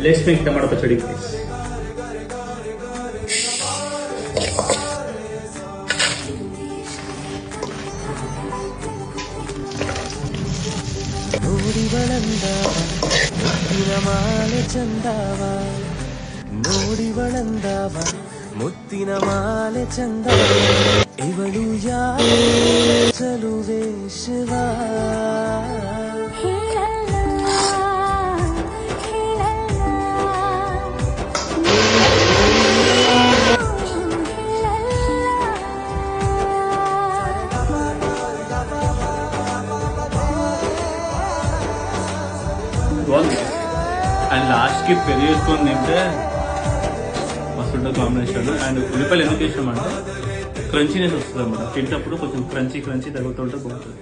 Let's make tomato pachadi please. ನೋಡಿ ಬಳಂದಾವ ಮುತ್ತಿನ ಮಾಲೆ ಚಂದಾವ ನೋಡಿ ಬಳಂದಾವ ಮುತ್ತಿನ ಮಾಲೆ ಚಂದಾವ ಇವಳು ಯಾಚಲುವೆ ಶಿವ అండ్ లాస్ట్కి పెరుగు వేసుకొని తింటే మస్తు కాంబినేషన్. అండ్ ఉల్లిపాయలు ఎందుకు వేసామంటే క్రంచీనెస్ వస్తుంది అన్నమాట. తింటప్పుడు కొంచెం క్రంచీ తగ్గుతుంటే బాగుంటుంది.